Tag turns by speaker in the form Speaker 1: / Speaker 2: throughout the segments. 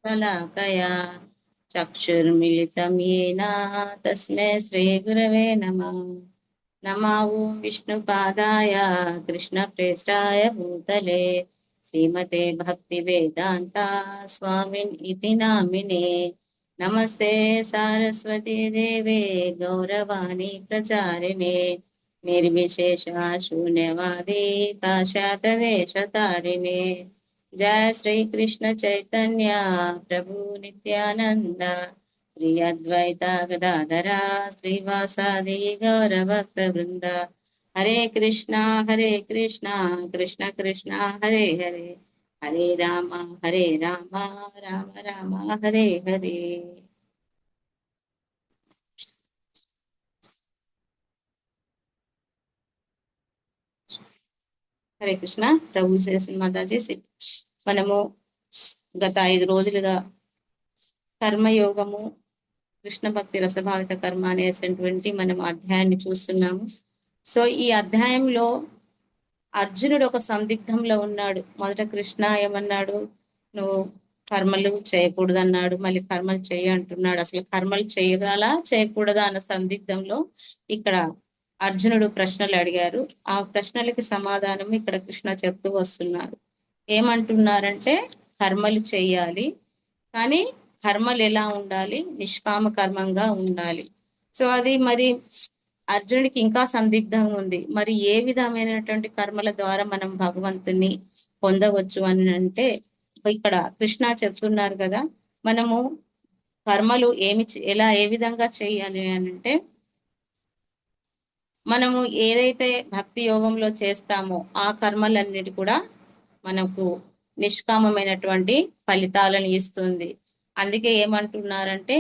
Speaker 1: शलाकया चक्षुर्मिलितं येन तस्मै श्रीगुरवे नमः। नमो ॐ विष्णुपादाय कृष्णप्रेष्ठाय भूतले श्रीमते भक्तिवेदान्ता स्वामिन् इति नामिने। नमस्ते सारस्वती देवे गौरवाणी प्रचारिणे निर्विशेष शून्यवादी पाशातदेशतारिणे। जय श्री कृष्ण चैतन्य प्रभु नित्यानंद श्री अद्वैता गदाधरा श्रीवासादि गौरभक्त वृंद। हरे कृष्णा कृष्ण कृष्णा हरे हरे, हरे राम राम राम हरे हरे। హరే కృష్ణ ప్రభు శ్రీ మాతాజీ మనము గత 5 రోజులుగా కర్మయోగము కృష్ణ భక్తి రసభావిత కర్మ అనేటువంటి మనం అధ్యాయాన్ని చూస్తున్నాము. సో ఈ అధ్యాయంలో అర్జునుడు ఒక సందిగ్ధంలో ఉన్నాడు. మొదట కృష్ణ ఏమన్నాడు, నువ్వు కర్మలు చేయకూడదు అన్నాడు, మళ్ళీ కర్మలు చేయ అంటున్నాడు. అసలు కర్మలు చేయగలా చేయకూడదా అన్న సందిగ్ధంలో ఇక్కడ అర్జునుడు ప్రశ్నలు అడిగారు. ఆ ప్రశ్నలకి సమాధానం ఇక్కడ కృష్ణ చెప్తూ వస్తున్నారు. ఏమంటున్నారంటే కర్మలు చేయాలి, కానీ కర్మలు ఎలా ఉండాలి, నిష్కామ కర్మంగా ఉండాలి. సో అది మరి అర్జునుడికి ఇంకా సందిగ్ధంగా ఉంది. మరి ఏ విధమైనటువంటి కర్మల ద్వారా మనం భగవంతుని పొందవచ్చు అని అంటే ఇక్కడ కృష్ణ చెప్తున్నారు కదా, మనము కర్మలు ఏ విధంగా చేయాలి అని అంటే, మనము ఏదైతే భక్తి యోగంలో చేస్తామో ఆ కర్మలన్నిటి కూడా మనకు నిష్కామమైనటువంటి ఫలితాలను ఇస్తుంది. అందుకే ఏమంటున్నారంటే,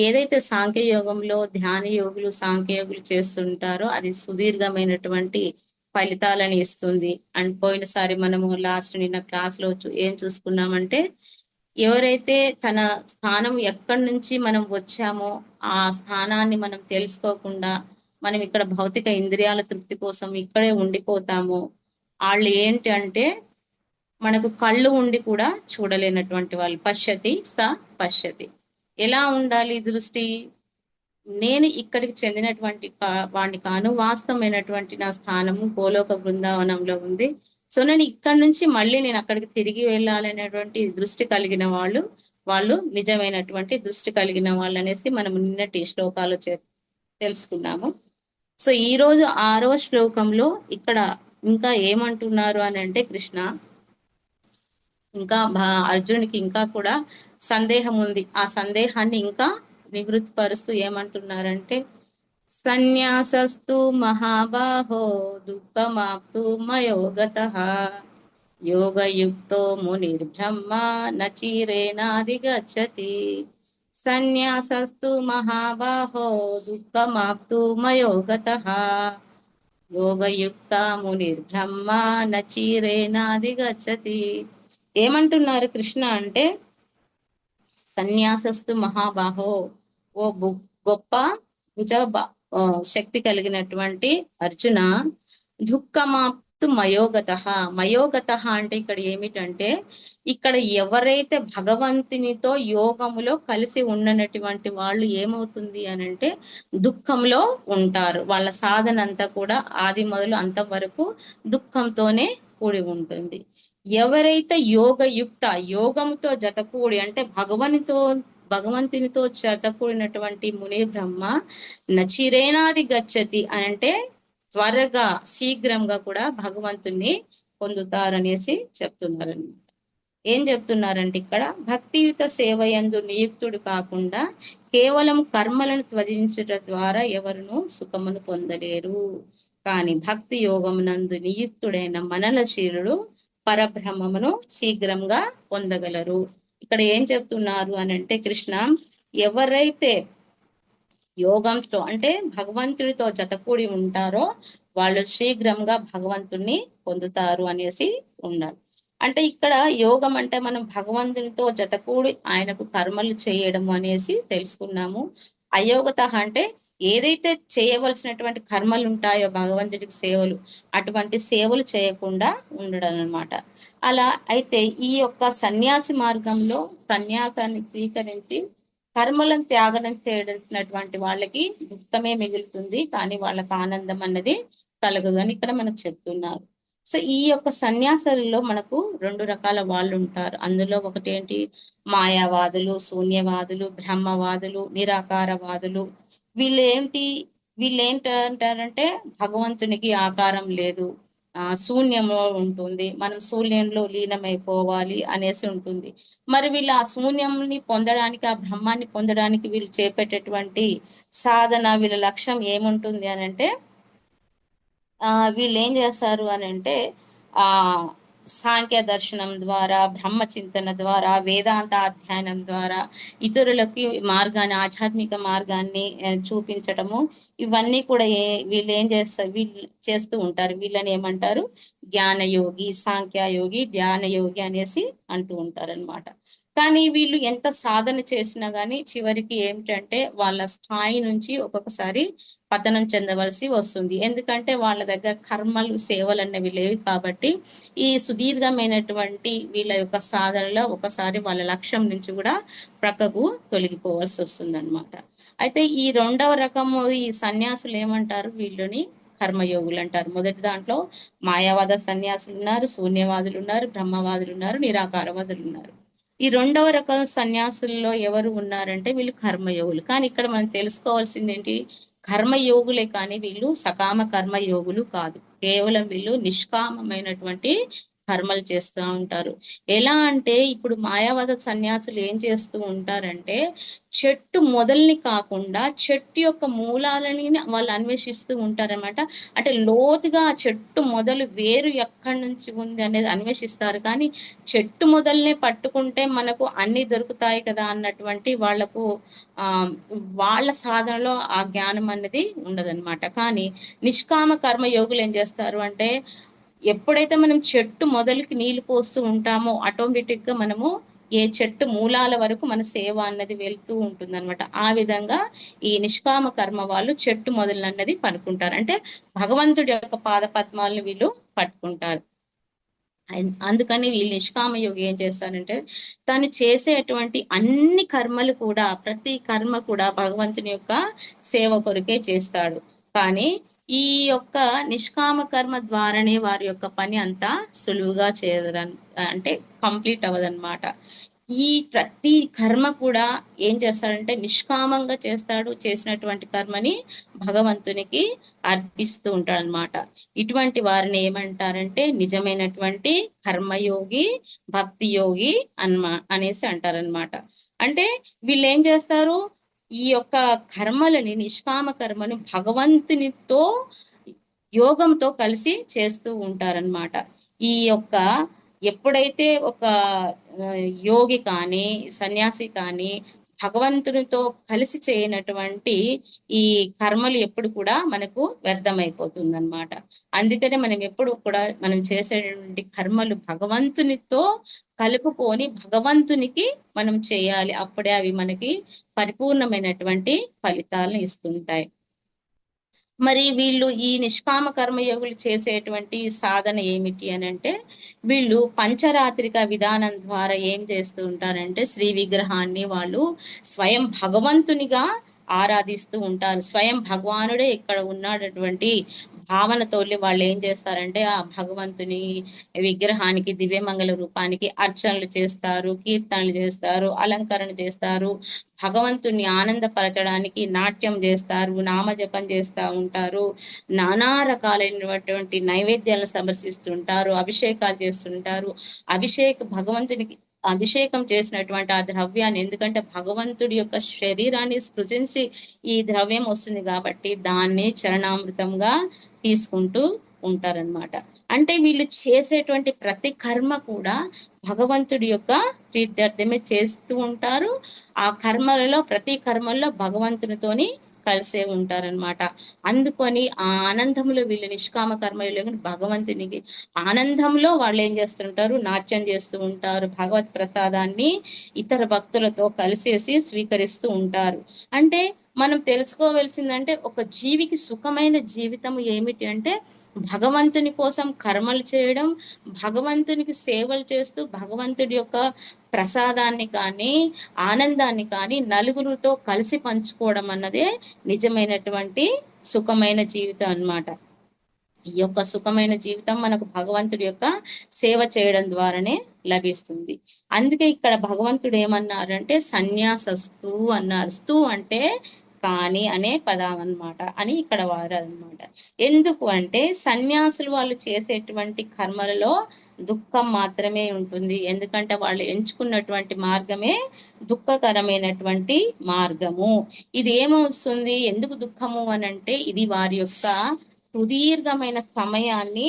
Speaker 1: ఏదైతే సాంఖ్యయోగంలో ధ్యాన యోగులు సాంఖ్యయోగులు చేస్తుంటారో అది సుదీర్ఘమైనటువంటి ఫలితాలను ఇస్తుంది. అండ్ పోయినసారి మనము నిన్న క్లాస్లో ఏం చూసుకున్నామంటే, ఎవరైతే తన స్థానం ఎక్కడి నుంచి మనం వచ్చామో ఆ స్థానాన్ని మనం తెలుసుకోకుండా మనం ఇక్కడ భౌతిక ఇంద్రియాల తృప్తి కోసం ఇక్కడే ఉండిపోతామో వాళ్ళు ఏంటి అంటే, మనకు కళ్ళు ఉండి కూడా చూడలేనటువంటి వాళ్ళు. పశ్యతి. ఎలా ఉండాలి దృష్టి? నేను ఇక్కడికి చెందినటువంటి వాడిని కాను, వాస్తవమైనటువంటి నా స్థానము గోలోక బృందావనంలో ఉంది. సో నేను ఇక్కడి నుంచి మళ్ళీ నేను అక్కడికి తిరిగి వెళ్ళాలనేటువంటి దృష్టి కలిగిన వాళ్ళు నిజమైనటువంటి దృష్టి కలిగిన వాళ్ళు అనేసి మనం నిన్నటి శ్లోకాలు తెలుసుకున్నాము. సో ఈ రోజు 6వ శ్లోకంలో ఇక్కడ ఇంకా ఏమంటున్నారు అని అంటే, కృష్ణ ఇంకా అర్జునుడికి ఇంకా కూడా సందేహం ఉంది. ఆ సందేహాన్ని ఇంకా నివృత్తి పరుస్తూ ఏమంటున్నారంటే, సన్యాసస్తు మహాబాహో దుఃఖమాప్తు మయోగతః యోగయుక్తో మునిర్బ్రహ్మ నచిరేనాధిగచ్చతి. సన్యాసస్తు మహాబాహో దుఃఖమాప్తు మయోగతః యోగయుక్త మునిర్బ్రహ్మ నచిరేనాధిగచ్చతి. ఏమంటున్నారు కృష్ణ అంటే, సన్యాసస్తు మహాబాహో, ఓ గొప్ప భుజ శక్తి కలిగినటువంటి అర్జున, దుఃఖమాప్తు మయోగత అంటే ఇక్కడ ఏమిటంటే, ఇక్కడ ఎవరైతే భగవంతునితో యోగములో కలిసి ఉండనటువంటి వాళ్ళు ఏమవుతుంది అని అంటే దుఃఖంలో ఉంటారు. వాళ్ళ సాధన అంతా కూడా ఆది మొదలు అంతవరకు దుఃఖంతోనే కూడి ఉంటుంది. ఎవరైతే యోగయుక్త యోగంతో జతకూడి అంటే భగవంతునితో జతకూడినటువంటి ముని బ్రహ్మ నచిరేనాది గచ్చతి అంటే త్వరగా శీఘ్రంగా కూడా భగవంతుణ్ణి పొందుతారనేసి చెప్తున్నారన్నమాట. ఏం చెప్తున్నారంటే, ఇక్కడ భక్తియుత సేవయందు నియుక్తుడు కాకుండా కేవలం కర్మలను త్వజించడం ద్వారా ఎవరును సుఖమును పొందలేరు. కానీ భక్తి యోగమునందు నియుక్తుడైన మనలశీలుడు పరబ్రహ్మమును శీఘ్రంగా పొందగలరు. ఇక్కడ ఏం చెప్తున్నారు అని అంటే, కృష్ణ ఎవరైతే యోగంతో అంటే భగవంతుడితో జతకూడి ఉంటారో వాళ్ళు శీఘ్రంగా భగవంతుణ్ణి పొందుతారు అనేసి ఉన్నారు. అంటే ఇక్కడ యోగం అంటే మనం భగవంతునితో జతకూడి ఆయనకు కర్మలు చేయడం అనేసి తెలుసుకున్నాము. అయోగత అంటే ఏదైతే చేయవలసినటువంటి కర్మలు ఉంటాయో భగవంతుడికి సేవలు, అటువంటి సేవలు చేయకుండా ఉండడం అన్నమాట. అలా అయితే ఈ యొక్క సన్యాసి మార్గంలో సన్యాసాన్ని స్వీకరించి కర్మలను త్యాగం చేయడానికి వాళ్ళకి దుఃఖమే మిగులుతుంది, కానీ వాళ్ళకి ఆనందం అన్నది కలగదు అని ఇక్కడ మనకు చెప్తున్నారు. సో ఈ యొక్క సన్యాసాలలో మనకు రెండు రకాల వాళ్ళు ఉంటారు. అందులో ఒకటి ఏంటి, మాయావాదులు, శూన్యవాదులు, బ్రహ్మవాదులు, నిరాకారవాదులు. వీళ్ళేంటి వీళ్ళేంటంటారంటే భగవంతునికి ఆకారం లేదు, శూన్యంలో ఉంటుంది, మనం శూన్యంలో లీనమైపోవాలి అనేసి ఉంటుంది. మరి వీళ్ళు ఆ శూన్యంని పొందడానికి, ఆ బ్రహ్మాన్ని పొందడానికి వీళ్ళు చేపట్టేటువంటి సాధన, వీళ్ళ లక్ష్యం ఏముంటుంది అని అంటే, వీళ్ళు ఏం చేస్తారు అని అంటే, ఆ సాంఖ్య దర్శనం ద్వారా, బ్రహ్మ చింతన ద్వారా, వేదాంత అధ్యయనం ద్వారా ఇతరులకి మార్గాన్ని, ఆధ్యాత్మిక మార్గాన్ని చూపించటము, ఇవన్నీ కూడా వీళ్ళు ఏం చేస్తారు, వీళ్ళు చేస్తూ ఉంటారు. వీళ్ళని ఏమంటారు, జ్ఞానయోగి, సాంఖ్యయోగి, ధ్యానయోగి అనేసి అంటూ ఉంటారు అనమాట. కానీ వీళ్ళు ఎంత సాధన చేసినా కానీ చివరికి ఏమిటంటే వాళ్ళ స్థాయి నుంచి ఒక్కొక్కసారి పతనం చెందవలసి వస్తుంది. ఎందుకంటే వాళ్ళ దగ్గర కర్మలు, సేవలు అనేవి లేవు కాబట్టి ఈ సుదీర్ఘమైనటువంటి వీళ్ళ యొక్క సాధనలో ఒకసారి వాళ్ళ లక్ష్యం నుంచి కూడా ప్రక్కకు తొలగిపోవాల్సి వస్తుంది అనమాట. అయితే ఈ రెండవ రకము ఈ సన్యాసులు ఏమంటారు, వీళ్ళని కర్మయోగులు అంటారు. మొదటి దాంట్లో మాయావాద సన్యాసులు ఉన్నారు, శూన్యవాదులు ఉన్నారు, బ్రహ్మవాదులు ఉన్నారు, నిరాకారవాదులు ఉన్నారు. ఈ రెండవ రకం సన్యాసుల్లో ఎవరు ఉన్నారంటే వీళ్ళు కర్మయోగులు. కానీ ఇక్కడ మనం తెలుసుకోవాల్సింది ఏంటి, కర్మయోగులే కానీ వీళ్ళు సకామ కర్మయోగులు కాదు. కేవలం వీళ్ళు నిష్కామమైనటువంటి కర్మలు చేస్తూ ఉంటారు. ఎలా అంటే ఇప్పుడు మాయావాద సన్యాసులు ఏం చేస్తూ ఉంటారంటే, చెట్టు మొదల్ని కాకుండా చెట్టు యొక్క మూలాలని వాళ్ళు అన్వేషిస్తూ ఉంటారన్నమాట. అంటే లోతుగా ఆ చెట్టు మొదలు వేరు ఎక్కడి నుంచి ఉంది అనేది అన్వేషిస్తారు. కానీ చెట్టు మొదల్నే పట్టుకుంటే మనకు అన్ని దొరుకుతాయి కదా అన్నటువంటి వాళ్లకు వాళ్ళ సాధనలో ఆ జ్ఞానం అనేది ఉండదన్నమాట. కానీ నిష్కామ కర్మ యోగులు ఏం చేస్తారు అంటే, ఎప్పుడైతే మనం చెట్టు మొదలుకి నీళ్లు పోస్తూ ఉంటామో ఆటోమేటిక్ గా మనము ఏ చెట్టు మూలాల వరకు మన సేవ అన్నది వెళ్తూ ఉంటుంది అనమాట. ఆ విధంగా ఈ నిష్కామ కర్మ వాళ్ళు చెట్టు మొదలు అన్నది పనుకుంటారు. అంటే భగవంతుడి యొక్క పాద పద్మాలను వీళ్ళు పట్టుకుంటారు. అందుకని వీళ్ళు నిష్కామ యోగి ఏం చేస్తారంటే, తను చేసేటువంటి అన్ని కర్మలు కూడా, ప్రతి కర్మ కూడా భగవంతుని యొక్క సేవ కొరకే చేస్తాడు. కానీ ఈ యొక్క నిష్కామ కర్మ ద్వారానే వారి యొక్క పని అంతా సులువుగా చేయదని, అంటే కంప్లీట్ అవ్వదన్నమాట. ఈ ప్రతి కర్మ కూడా ఏం చేస్తాడంటే నిష్కామంగా చేస్తాడు. చేసినటువంటి కర్మని భగవంతునికి అర్పిస్తూ ఉంటాడు అనమాట. ఇటువంటి వారిని ఏమంటారంటే నిజమైనటువంటి కర్మయోగి, భక్తి యోగి అనేసి అంటారనమాట. అంటే వీళ్ళు ఏం చేస్తారు, ఈ యొక్క కర్మలని, నిష్కామ కర్మను భగవంతునితో యోగంతో కలిసి చేస్తూ ఉంటారనమాట. ఈ యొక్క ఎప్పుడైతే ఒక యోగి కానీ, సన్యాసి కానీ భగవంతునితో కలిసి చేయనటువంటి ఈ కర్మలు ఎప్పుడు కూడా మనకు వ్యర్థమైపోతుంది అనమాట. అందుకనే మనం ఎప్పుడు కూడా మనం చేసేటువంటి కర్మలు భగవంతునితో కలుపుకొని భగవంతునికి మనం చేయాలి. అప్పుడే అవి మనకి పరిపూర్ణమైనటువంటి ఫలితాలను ఇస్తుంటాయి. మరి వీళ్ళు ఈ నిష్కామ కర్మయోగులు చేసేటువంటి సాధన ఏమిటి అని అంటే, వీళ్ళు పంచరాత్రిక విధానం ద్వారా ఏం చేస్తూ ఉంటారంటే, శ్రీ విగ్రహాన్ని వాళ్ళు స్వయం భగవంతునిగా ఆరాధిస్తూ ఉంటారు. స్వయం భగవానుడే ఇక్కడ ఉన్నాడటువంటి భావనతో వాళ్ళు ఏం చేస్తారంటే, ఆ భగవంతుని విగ్రహానికి, దివ్యమంగళ రూపానికి అర్చనలు చేస్తారు, కీర్తనలు చేస్తారు, అలంకరణ చేస్తారు. భగవంతుని ఆనందపరచడానికి నాట్యం చేస్తారు, నామజపం చేస్తూ ఉంటారు, నానా రకాలైనటువంటి నైవేద్యాలను సమర్పిస్తుంటారు, అభిషేకాలు చేస్తుంటారు. భగవంతునికి అభిషేకం చేసినటువంటి ఆ ద్రవ్యాన్ని, ఎందుకంటే భగవంతుడి యొక్క శరీరాన్ని స్పృశించి ఈ ద్రవ్యం వస్తుంది కాబట్టి దాన్ని చరణామృతంగా తీసుకుంటూ ఉంటారనమాట. అంటే వీళ్ళు చేసేటువంటి ప్రతి కర్మ కూడా భగవంతుడి యొక్క ప్రీత్యర్థమే చేస్తూ ఉంటారు. ఆ కర్మలలో, ప్రతి కర్మల్లో భగవంతునితోని కలిసే ఉంటారనమాట. అందుకొని ఆ ఆనందంలో వీళ్ళు నిష్కామ కర్మలు భగవంతునికి ఆనందంలో వాళ్ళు ఏం చేస్తుంటారు, నాట్యం చేస్తూ ఉంటారు, భగవత్ ప్రసాదాన్ని ఇతర భక్తులతో కలిసేసి స్వీకరిస్తూ ఉంటారు. అంటే మనం తెలుసుకోవలసిందంటే ఒక జీవికి సుఖమైన జీవితం ఏమిటి అంటే భగవంతుని కోసం కర్మలు చేయడం, భగవంతునికి సేవలు చేస్తూ భగవంతుడి యొక్క ప్రసాదాన్ని కానీ ఆనందాన్ని కానీ నలుగురితో కలిసి పంచుకోవడం అన్నదే నిజమైనటువంటి సుఖమైన జీవితం అన్నమాట. ఈ యొక్క సుఖమైన జీవితం మనకు భగవంతుడి యొక్క సేవ చేయడం ద్వారానే లభిస్తుంది. అందుకే ఇక్కడ భగవంతుడు ఏమన్నారంటే సన్యాసస్తు అన్నారు. స్తు అంటే కానీ అనే పదం అన్నమాట అని ఇక్కడ వాడారనమాట. ఎందుకు అంటే సన్యాసులు వాళ్ళు చేసేటువంటి కర్మలలో దుఃఖం మాత్రమే ఉంటుంది. ఎందుకంటే వాళ్ళు ఎంచుకున్నటువంటి మార్గమే దుఃఖకరమైనటువంటి మార్గము. ఇది ఏమవుతుంది, ఎందుకు దుఃఖము అని అంటే ఇది వారి యొక్క సుదీర్ఘమైన సమయాన్ని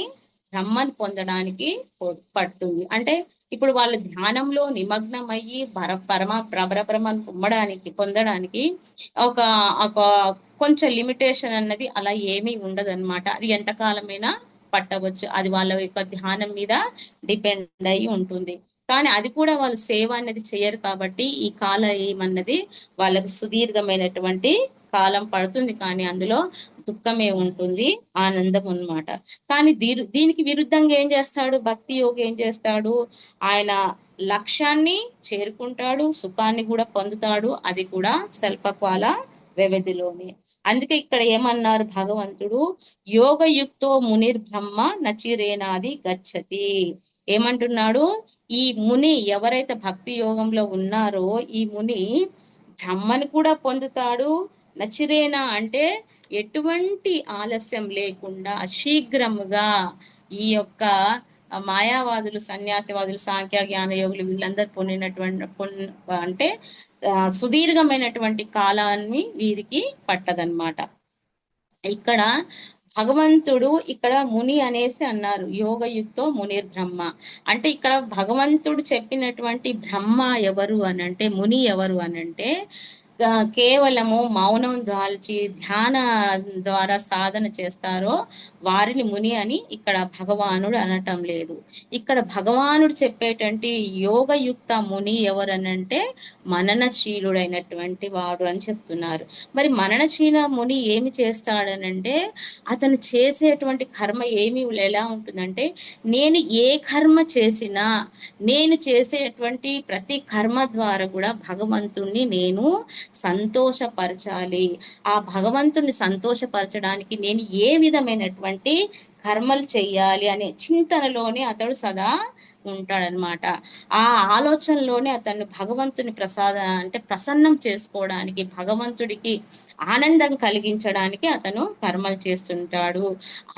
Speaker 1: బ్రహ్మను పొందడానికి పడుతుంది. అంటే ఇప్పుడు వాళ్ళు ధ్యానంలో నిమగ్నం అయ్యి పరబ్రహ్మను పొందడానికి ఒక ఒక కొంచెం లిమిటేషన్ అన్నది అలా ఏమీ ఉండదన్నమాట. అది ఎంతకాలమైనా పట్టవచ్చు. అది వాళ్ళ యొక్క ధ్యానం మీద డిపెండ్ అయి ఉంటుంది. కానీ అది కూడా వాళ్ళు సేవ అనేది చేయరు కాబట్టి ఈ కాలం అన్నది వాళ్ళకు సుదీర్ఘమైనటువంటి కాలం పడుతుంది. కానీ అందులో దుఃఖమే ఉంటుంది, ఆనందం అన్నమాట. కానీ దీనికి విరుద్ధంగా ఏం చేస్తాడు భక్తి యోగి, ఏం చేస్తాడు, ఆయన లక్ష్యాన్ని చేరుకుంటాడు, సుఖాన్ని కూడా పొందుతాడు, అది కూడా స్వల్పకాల వ్యవధిలోనే. అందుకే ఇక్కడ ఏమన్నారు భగవంతుడు, యోగయుక్తో మునిర్బ్రహ్మ నచిరేనాది గచ్చతి. ఏమంటున్నాడు, ఈ ముని ఎవరైతే భక్తి యోగంలో ఉన్నారో ఈ ముని బ్రహ్మను కూడా పొందుతాడు. నచిరేనా అంటే ఎటువంటి ఆలస్యం లేకుండా శీఘ్రముగా ఈ యొక్క మాయావాదులు, సన్యాసివాదులు, సాంఖ్య జ్ఞాన యోగులు వీళ్ళందరూ అంటే సుదీర్ఘమైనటువంటి కాలాన్ని వీరికి పట్టదనమాట. ఇక్కడ భగవంతుడు ఇక్కడ ముని అనేసి అన్నారు, యోగయుక్తో మునిర్ బ్రహ్మ అంటే ఇక్కడ భగవంతుడు చెప్పినటువంటి బ్రహ్మ ఎవరు అనంటే, ముని ఎవరు అనంటే కేవలము మౌనం దాల్చి ధ్యాన ద్వారా సాధన చేస్తారో వారిని ముని అని ఇక్కడ భగవానుడు అనటం లేదు. ఇక్కడ భగవానుడు చెప్పేటువంటి యోగయుక్త ముని ఎవరనంటే మననశీలుడైనటువంటి వాడు అని చెప్తున్నారు. మరి మననశీల ముని ఏమి చేస్తాడనంటే అతను చేసేటువంటి కర్మ ఏమి ఎలా ఉంటుందంటే, నేను ఏ కర్మ చేసినా నేను చేసేటువంటి ప్రతి కర్మ ద్వారా కూడా భగవంతుణ్ణి నేను సంతోషపరచాలి. ఆ భగవంతుని సంతోషపరచడానికి నేను ఏ విధమైనటువంటి కర్మలు చెయ్యాలి అనే చింతనలోనే అతడు సదా ఉంటాడనమాట. ఆ ఆలోచనలోనే అతన్ని భగవంతుని ప్రసన్నం చేసుకోవడానికి, భగవంతుడికి ఆనందం కలిగించడానికి అతను కర్మలు చేస్తుంటాడు.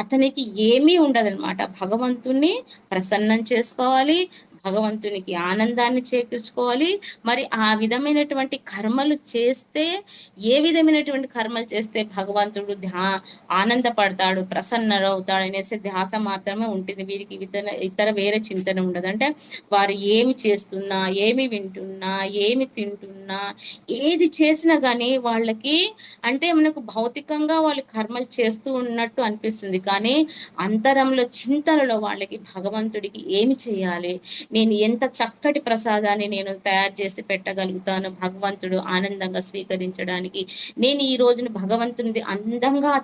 Speaker 1: అతనికి ఏమీ ఉండదన్నమాట. భగవంతుణ్ణి ప్రసన్నం చేసుకోవాలి, భగవంతునికి ఆనందాన్ని చేకూర్చుకోవాలి. మరి ఆ విధమైనటువంటి కర్మలు చేస్తే, ఏ విధమైనటువంటి కర్మలు చేస్తే భగవంతుడు ఆనందపడతాడు, ప్రసన్నరవుతాడు అనేసి ధ్యాస మాత్రమే ఉంటుంది. వీరికి ఇతర వేరే చింతన ఉండదు. అంటే వారు ఏమి చేస్తున్నా, ఏమి వింటున్నా, ఏమి తింటున్నా, ఏది చేసినా కానీ వాళ్ళకి అంటే మనకు భౌతికంగా వాళ్ళు కర్మలు చేస్తూ ఉన్నట్టు అనిపిస్తుంది. కానీ అంతరంలో చింతనలో వాళ్ళకి భగవంతుడికి ఏమి చేయాలి, నేను ఎంత చక్కటి ప్రసాదాన్ని నేను తయారు చేసి పెట్టగలుగుతాను భగవంతుడు ఆనందంగా స్వీకరించడానికి, నేను ఈ రోజున భగవంతునిది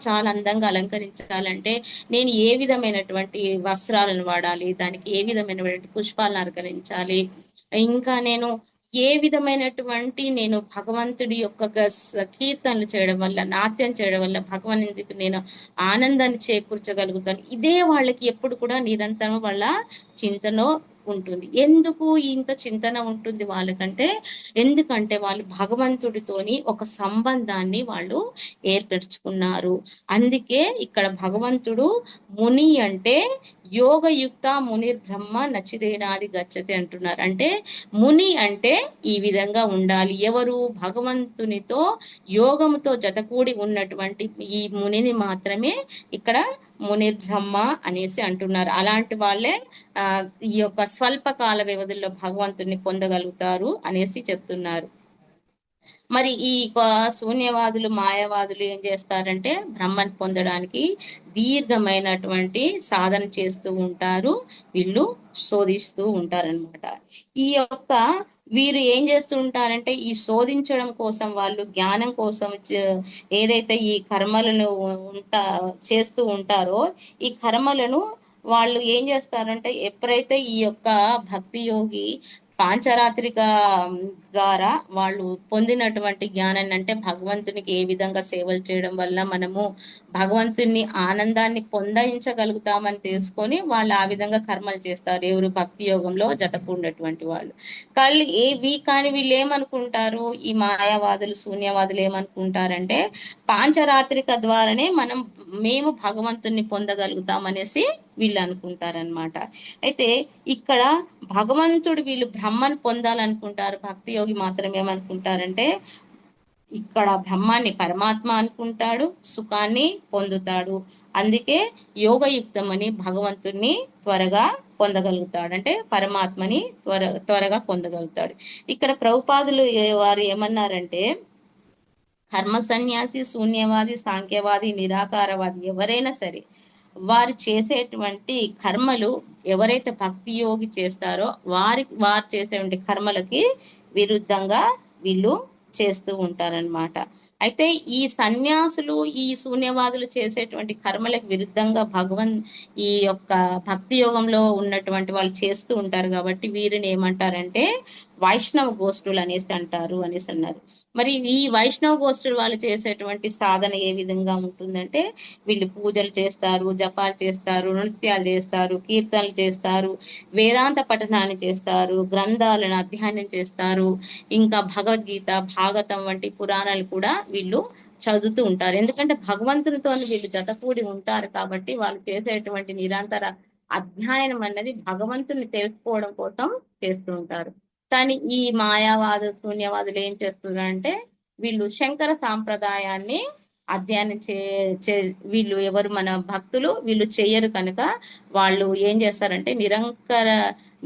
Speaker 1: చాలా అందంగా అలంకరించాలంటే నేను ఏ విధమైనటువంటి వస్త్రాలను వాడాలి, దానికి ఏ విధమైనటువంటి పుష్పాలను అలంకరించాలి, ఇంకా నేను ఏ విధమైనటువంటి నేను భగవంతుడి యొక్క కీర్తనలు చేయడం వల్ల, నాట్యం చేయడం వల్ల భగవంతుడికి నేను ఆనందాన్ని చేకూర్చగలుగుతాను. ఇదే వాళ్ళకి ఎప్పుడు కూడా నిరంతరం వాళ్ళ చింతనో ఉంటుంది. ఎందుకు ఇంత చింతన ఉంటుంది వాళ్ళకంటే, ఎందుకంటే వాళ్ళు భగవంతుడితోని ఒక సంబంధాన్ని వాళ్ళు ఏర్పరచుకున్నారు. అందుకే ఇక్కడ భగవంతుడు ముని అంటే యోగయుక్త మునిర్ బ్రహ్మ నచిరేనాది గచ్చతి అంటున్నారు. అంటే ముని అంటే ఈ విధంగా ఉండాలి. ఎవరు? భగవంతునితో యోగముతో జతకూడి ఉన్నటువంటి ఈ మునిని మాత్రమే ఇక్కడ మునిర్బ్రహ్మ అనేసి అంటున్నారు. అలాంటి వాళ్ళే ఈ యొక్క స్వల్పకాల వ్యవధిలో భగవంతుని పొందగలుగుతారు అనేసి చెప్తున్నారు. మరి ఈ శూన్యవాదులు, మాయావాదులు ఏం చేస్తారంటే బ్రహ్మను పొందడానికి దీర్ఘమైనటువంటి సాధన చేస్తూ ఉంటారు, వీళ్ళు శోధిస్తూ ఉంటారనమాట. ఈ యొక్క వీరు ఏం చేస్తూ ఉంటారంటే ఈ శోధించడం కోసం, వాళ్ళు జ్ఞానం కోసం ఏదైతే ఈ కర్మలను చేస్తూ ఉంటారో, ఈ కర్మలను వాళ్ళు ఏం చేస్తారంటే ఎప్పుడైతే ఈ యొక్క భక్తి యోగి పాంచరాత్రిక ద్వారా వాళ్ళు పొందినటువంటి జ్ఞానాన్ని, అంటే భగవంతునికి ఏ విధంగా సేవలు చేయడం వల్ల మనము భగవంతుని ఆనందాన్ని పొందించగలుగుతామని తెలుసుకొని వాళ్ళు ఆ విధంగా కర్మలు చేస్తారు, ఎవరు భక్తి యోగంలో జతకూడినటువంటి వాళ్ళు. కానీ వీళ్ళు ఏమనుకుంటారు, ఈ మాయావాదులు శూన్యవాదులు ఏమనుకుంటారంటే పాంచరాత్రిక ద్వారానే మేము భగవంతుణ్ణి పొందగలుగుతాం అనేసి వీళ్ళు అనుకుంటారనమాట. అయితే ఇక్కడ భగవంతుడు వీళ్ళు బ్రహ్మను పొందాలనుకుంటారు, భక్తి యోగి మాత్రం ఏమనుకుంటారంటే ఇక్కడ బ్రహ్మాన్ని పరమాత్మ అనుకుంటాడు, సుఖాన్ని పొందుతాడు. అందుకే యోగయుక్తం అని భగవంతుణ్ణి త్వరగా పొందగలుగుతాడు, అంటే పరమాత్మని త్వరగా పొందగలుగుతాడు. ఇక్కడ ప్రభుపాదులు వారు ఏమన్నారంటే కర్మ సన్యాసి, శూన్యవాది, సాంఖ్యవాది, నిరాకారవాది ఎవరైనా సరే వారు చేసేటువంటి కర్మలు ఎవరైతే భక్తి యోగి చేస్తారో వారు చేసేటువంటి కర్మలకి విరుద్ధంగా వీళ్ళు చేస్తూ ఉంటారనమాట. అయితే ఈ సన్యాసులు, ఈ శూన్యవాదులు చేసేటువంటి కర్మలకు విరుద్ధంగా ఈ యొక్క భక్తి యోగంలో ఉన్నటువంటి వాళ్ళు చేస్తూ ఉంటారు కాబట్టి వీరిని ఏమంటారంటే వైష్ణవ గోష్ఠులు అనేసి అన్నారు. మరి ఈ వైష్ణవ గోష్ఠులు వాళ్ళు చేసేటువంటి సాధన ఏ విధంగా ఉంటుందంటే వీళ్ళు పూజలు చేస్తారు, జపాలు చేస్తారు, నృత్యాలు చేస్తారు, కీర్తనలు చేస్తారు, వేదాంత పఠనాన్ని చేస్తారు, గ్రంథాలను అధ్యయనం చేస్తారు, ఇంకా భగవద్గీత, భాగవతం వంటి పురాణాలు కూడా వీళ్ళు చదువుతూ ఉంటారు. ఎందుకంటే భగవంతునితో వీళ్ళు జతకూడి ఉంటారు కాబట్టి వాళ్ళు చేసేటువంటి నిరంతర అధ్యయనం అన్నది భగవంతుని తెలుసుకోవడం కోసం చేస్తూ ఉంటారు. కానీ ఈ మాయావాదు శూన్యవాదులు ఏం చేస్తున్నారంటే వీళ్ళు శంకర సాంప్రదాయాన్ని అధ్యయనం వీళ్ళు ఎవరు మన భక్తులు వీళ్ళు చెయ్యరు కనుక వాళ్ళు ఏం చేస్తారంటే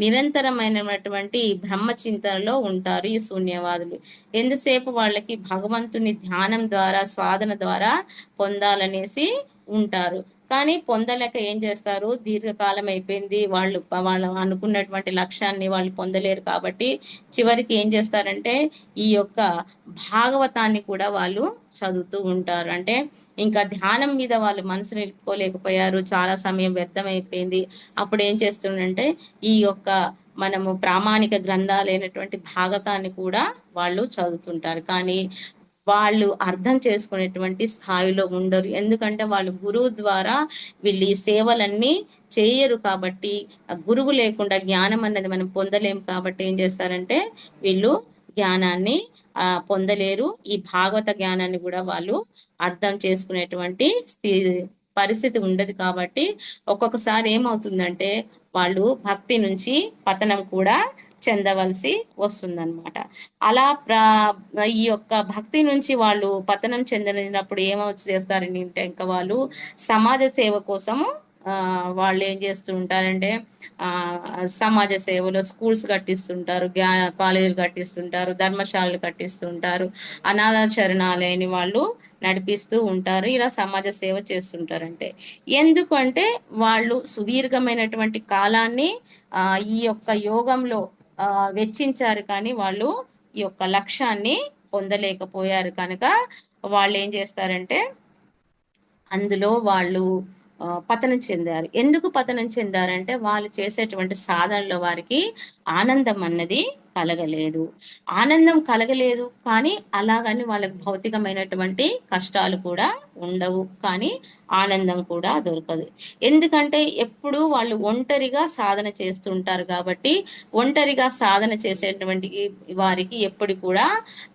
Speaker 1: నిరంతరమైనటువంటి బ్రహ్మచింతనలో ఉంటారు ఈ శూన్యవాదులు. ఎంతసేపు వాళ్ళకి భగవంతుని ధ్యానం ద్వారా, స్వాదన ద్వారా పొందాలనేసి ఉంటారు. కానీ పొందలేక ఏం చేస్తారు, దీర్ఘకాలం అయిపోయింది, వాళ్ళు అనుకున్నటువంటి లక్ష్యాన్ని వాళ్ళు పొందలేరు కాబట్టి చివరికి ఏం చేస్తారంటే ఈ యొక్క భాగవతాన్ని కూడా వాళ్ళు చదువుతూ ఉంటారు. అంటే ఇంకా ధ్యానం మీద వాళ్ళు మనసు నిలుపుకోలేకపోయారు, చాలా సమయం వ్యర్థమైపోయింది. అప్పుడు ఏం చేస్తుండంటే ఈ యొక్క మనము ప్రామాణిక గ్రంథాలైనటువంటి భాగవతాన్ని కూడా వాళ్ళు చదువుతుంటారు. కానీ వాళ్ళు అర్థం చేసుకునేటువంటి స్థాయిలో ఉండరు. ఎందుకంటే వాళ్ళు గురువు ద్వారా వీళ్ళు ఈ సేవలన్నీ చేయరు కాబట్టి, గురువు లేకుండా జ్ఞానం అన్నది మనం పొందలేము కాబట్టి ఏం చేస్తారంటే వీళ్ళు జ్ఞానాన్ని పొందలేరు. ఈ భాగవత జ్ఞానాన్ని కూడా వాళ్ళు అర్థం చేసుకునేటువంటి పరిస్థితి ఉండదు కాబట్టి ఒక్కొక్కసారి ఏమవుతుందంటే వాళ్ళు భక్తి నుంచి పతనం కూడా చెందవలసి వస్తుందన్నమాట. అలా ఈ యొక్క భక్తి నుంచి వాళ్ళు పతనం చెందినప్పుడు చేస్తారంటే ఇంకా వాళ్ళు సమాజ సేవ కోసము వాళ్ళు ఏం చేస్తూ ఉంటారంటే సమాజ సేవలో స్కూల్స్ కట్టిస్తుంటారు, కాలేజీలు కట్టిస్తుంటారు, ధర్మశాలలు కట్టిస్తుంటారు, అనాథ శరణాలయాన్ని వాళ్ళు నడిపిస్తూ ఉంటారు. ఇలా సమాజ సేవ చేస్తుంటారంటే ఎందుకంటే వాళ్ళు సుదీర్ఘమైనటువంటి కాలాన్ని ఈ యొక్క యోగంలో వెచ్చించారు, కానీ వాళ్ళు ఈ యొక్క లక్ష్యాన్ని పొందలేకపోయారు కనుక వాళ్ళు ఏం చేస్తారంటే అందులో వాళ్ళు పతనం చెందారు. ఎందుకు పతనం చెందారంటే వాళ్ళు చేసేటువంటి సాధనలో వారికి ఆనందం అన్నది కలగలేదు. ఆనందం కలగలేదు కానీ అలాగని వాళ్ళకి భౌతికమైనటువంటి కష్టాలు కూడా ఉండవు, కానీ ఆనందం కూడా దొరకదు. ఎందుకంటే ఎప్పుడు వాళ్ళు ఒంటరిగా సాధన చేస్తుంటారు కాబట్టి ఒంటరిగా సాధన చేసేటువంటి వారికి ఎప్పుడు కూడా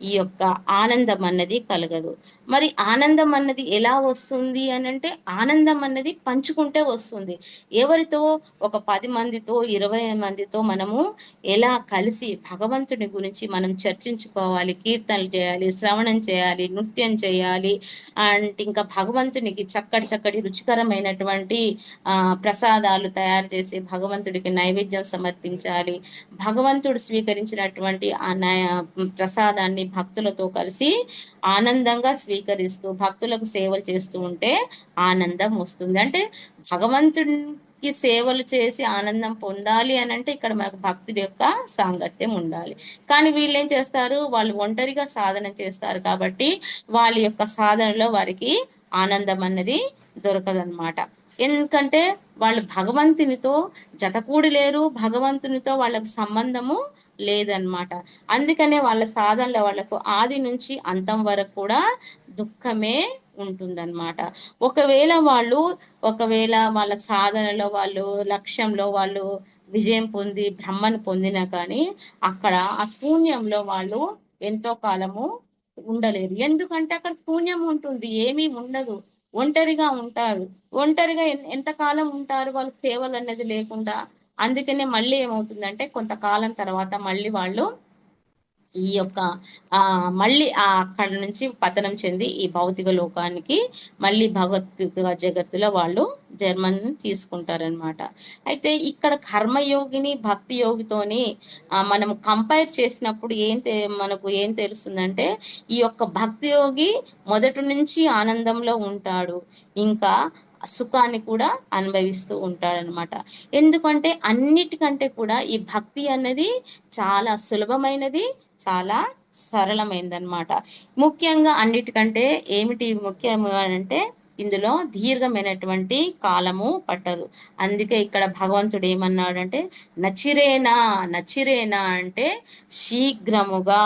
Speaker 1: ఈ యొక్క ఆనందం అన్నది కలగదు. మరి ఆనందం అన్నది ఎలా వస్తుంది అని అంటే ఆనందం అన్నది పంచుకుంటే వస్తుంది. ఎవరితో? ఒక 10 మందితో, 20 మందితో మనము ఎలా కలిసి భగవంతుని గురించి మనం చర్చించుకోవాలి, కీర్తనలు చేయాలి, శ్రవణం చేయాలి, నృత్యం చేయాలి, అండ్ ఇంకా భగవంతునికి చక్కటి రుచికరమైనటువంటి ప్రసాదాలు తయారు చేసి భగవంతుడికి నైవేద్యం సమర్పించాలి. భగవంతుడు స్వీకరించినటువంటి ఆ ప్రసాదాన్ని భక్తులతో కలిసి ఆనందంగా స్వీకరిస్తూ భక్తులకు సేవలు చేస్తూ ఉంటే ఆనందం వస్తుంది. అంటే భగవంతుడి ఈ సేవలు చేసి ఆనందం పొందాలి అని అంటే ఇక్కడ మనకు భక్తుడి యొక్క సాంగత్యం ఉండాలి. కానీ వీళ్ళు ఏం చేస్తారు, వాళ్ళు ఒంటరిగా సాధన చేస్తారు కాబట్టి వాళ్ళ యొక్క సాధనలో వారికి ఆనందం అన్నది దొరకదన్నమాట. ఎందుకంటే వాళ్ళు భగవంతునితో జతకూడి లేరు, భగవంతునితో వాళ్ళకు సంబంధము లేదన్నమాట. అందుకనే వాళ్ళ సాధనలో వాళ్ళకు ఆది నుంచి అంతం వరకు కూడా దుఃఖమే ఉంటుందన్నమాట. ఒకవేళ వాళ్ళ సాధనలో వాళ్ళు లక్ష్యంలో వాళ్ళు విజయం పొంది బ్రహ్మను పొందినా కానీ అక్కడ ఆ శూన్యంలో వాళ్ళు ఎంతో కాలము ఉండలేరు. ఎందుకంటే అక్కడ శూన్యం ఉంటుంది, ఏమీ ఉండదు, ఒంటరిగా ఉంటారు. ఒంటరిగా ఎంతకాలం ఉంటారు వాళ్ళు సేవలు అనేది లేకుండా. అందుకనే మళ్ళీ ఏమవుతుందంటే కొంతకాలం తర్వాత మళ్ళీ వాళ్ళు ఈ యొక్క మళ్ళీ అక్కడ నుంచి పతనం చెంది ఈ భౌతిక లోకానికి మళ్ళీ భగవద్గీత జగత్తులో వాళ్ళు జన్మని తీసుకుంటారనమాట. అయితే ఇక్కడ కర్మయోగిని భక్తి యోగితోని మనం కంపేర్ చేసినప్పుడు మనకు ఏం తెలుస్తుందంటే ఈ యొక్క భక్తి యోగి మొదటి నుంచి ఆనందంలో ఉంటాడు, ఇంకా సుఖాన్ని కూడా అనుభవిస్తూ ఉంటాడనమాట. ఎందుకంటే అన్నిటికంటే కూడా ఈ భక్తి అన్నది చాలా సులభమైనది, చాలా సరళమైందనమాట. ముఖ్యంగా అన్నిటికంటే ఏమిటి ముఖ్యంగా అంటే ఇందులో దీర్ఘమైనటువంటి కాలము పట్టదు. అందుకే ఇక్కడ భగవంతుడు ఏమన్నాడంటే నచిరేనా నచిరేనా అంటే శీఘ్రముగా,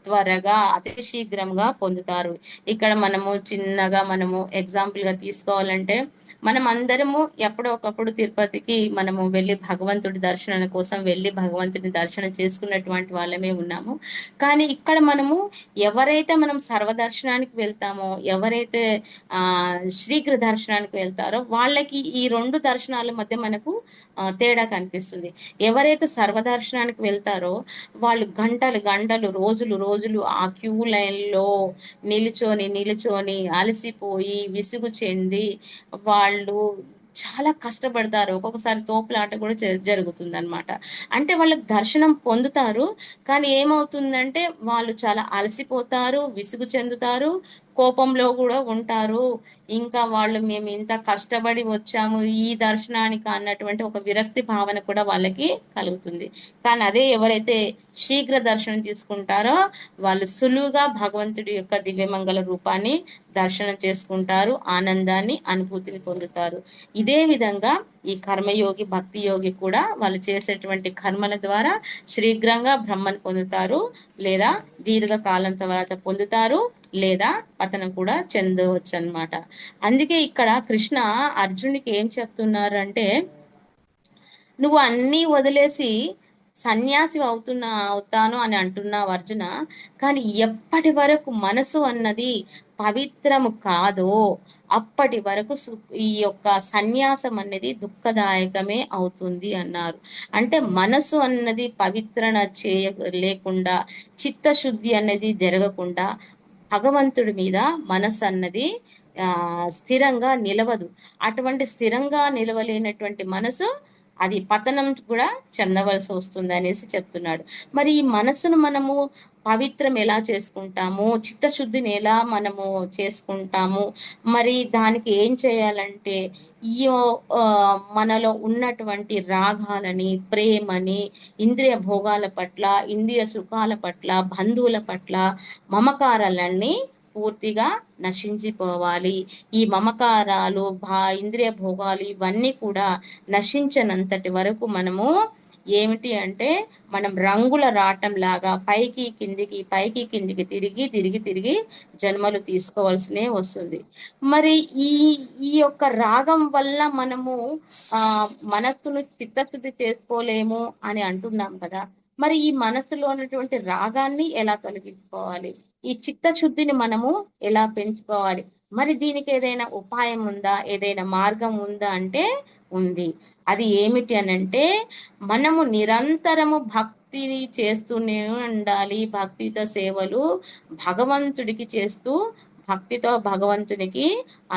Speaker 1: త్వరగా, అతి శీఘ్రంగా పొందుతారు. ఇక్కడ మనము ఎగ్జాంపుల్ గా తీసుకోవాలంటే మనం అందరము ఎప్పుడో ఒకప్పుడు తిరుపతికి మనము వెళ్ళి భగవంతుడి దర్శనం కోసం వెళ్ళి భగవంతుని దర్శనం చేసుకున్నటువంటి వాళ్ళమే ఉన్నాము. కానీ ఇక్కడ ఎవరైతే మనం సర్వదర్శనానికి వెళ్తామో, ఎవరైతే శీఘ్ర దర్శనానికి వెళ్తారో వాళ్ళకి ఈ రెండు దర్శనాల మధ్య మనకు తేడా కనిపిస్తుంది. ఎవరైతే సర్వదర్శనానికి వెళ్తారో వాళ్ళు గంటలు గంటలు, రోజులు రోజులు ఆ క్యూ లైన్లో నిలుచొని అలసిపోయి విసుగు చెంది వాళ్ళు చాలా కష్టపడతారు. ఒక్కొక్కసారి తోపులాట కూడా జరుగుతుంది అనమాట. అంటే వాళ్ళకి దర్శనం పొందుతారు, కానీ ఏమవుతుందంటే వాళ్ళు చాలా అలసిపోతారు, విసుగు చెందుతారు, కోపంలో కూడా ఉంటారు. ఇంకా వాళ్ళు మేము ఇంత కష్టపడి వచ్చాము ఈ దర్శనానికి అన్నటువంటి ఒక విరక్తి భావన కూడా వాళ్ళకి కలుగుతుంది. కానీ అదే ఎవరైతే శీఘ్ర దర్శనం తీసుకుంటారో వాళ్ళు సులువుగా భగవంతుడి యొక్క దివ్యమంగళ రూపాన్ని దర్శనం చేసుకుంటారు, ఆనందాన్ని అనుభూతిని పొందుతారు. ఇదే విధంగా ఈ కర్మయోగి భక్తి యోగి కూడా వాళ్ళు చేసేటువంటి కర్మల ద్వారా శీఘ్రంగా బ్రహ్మను పొందుతారు, లేదా దీర్ఘకాలం తర్వాత పొందుతారు, లేదా పతనం కూడా చెందవచ్చు అన్నమాట. అందుకే ఇక్కడ కృష్ణ అర్జునికి ఏం చెప్తున్నారు అంటే నువ్వు అన్నీ వదిలేసి సన్యాసి అవుతాను అని అంటున్నావు అర్జున, కానీ ఎప్పటి వరకు మనసు అన్నది పవిత్రము కాదో అప్పటి వరకు ఈ యొక్క సన్యాసం అనేది దుఃఖదాయకమే అవుతుంది అన్నారు. అంటే మనసు అన్నది పవిత్రన లేకుండా, చిత్తశుద్ధి అనేది జరగకుండా భగవంతుడి మీద మనసు అన్నది స్థిరంగా నిలవదు. అటువంటి స్థిరంగా నిలవలేనటువంటి మనసు అది పతనం కూడా చెందవలసి వస్తుంది అనేసి చెప్తున్నాడు. మరి ఈ మనసును మనము పవిత్రం ఎలా చేసుకుంటాము, చిత్తశుద్ధిని ఎలా మనము చేసుకుంటాము, మరి దానికి ఏం చేయాలంటే ఈ మనలో ఉన్నటువంటి రాగాలని, ప్రేమని, ఇంద్రియ భోగాల పట్ల, ఇంద్రియ సుఖాల పట్ల, బంధువుల పట్ల మమకారాలన్నీ పూర్తిగా నశించిపోవాలి. ఈ మమకారాలు, ఇంద్రియ భోగాలు ఇవన్నీ కూడా నశించనంతటి వరకు మనము ఏమిటి అంటే మనం రంగుల రాటం లాగా పైకి కిందికి తిరిగి జన్మలు తీసుకోవాల్సినే వస్తుంది. మరి ఈ ఈ యొక్క రాగం వల్ల మనము మనస్సును చిత్తశుద్ధి చేసుకోలేము అని అంటున్నాం కదా. మరి ఈ మనసులో ఉన్నటువంటి రాగాన్ని ఎలా తొలగించుకోవాలి, ఈ చిత్తశుద్ధిని మనము ఎలా పెంచుకోవాలి, మరి దీనికి ఏదైనా ఉపాయం ఉందా, ఏదైనా మార్గం ఉందా అంటే ఉంది. అది ఏమిటి అనంటే మనము నిరంతరము భక్తిని చేస్తూనే ఉండాలి. భక్తియుత సేవలు భగవంతుడికి చేస్తూ భక్తితో భగవంతునికి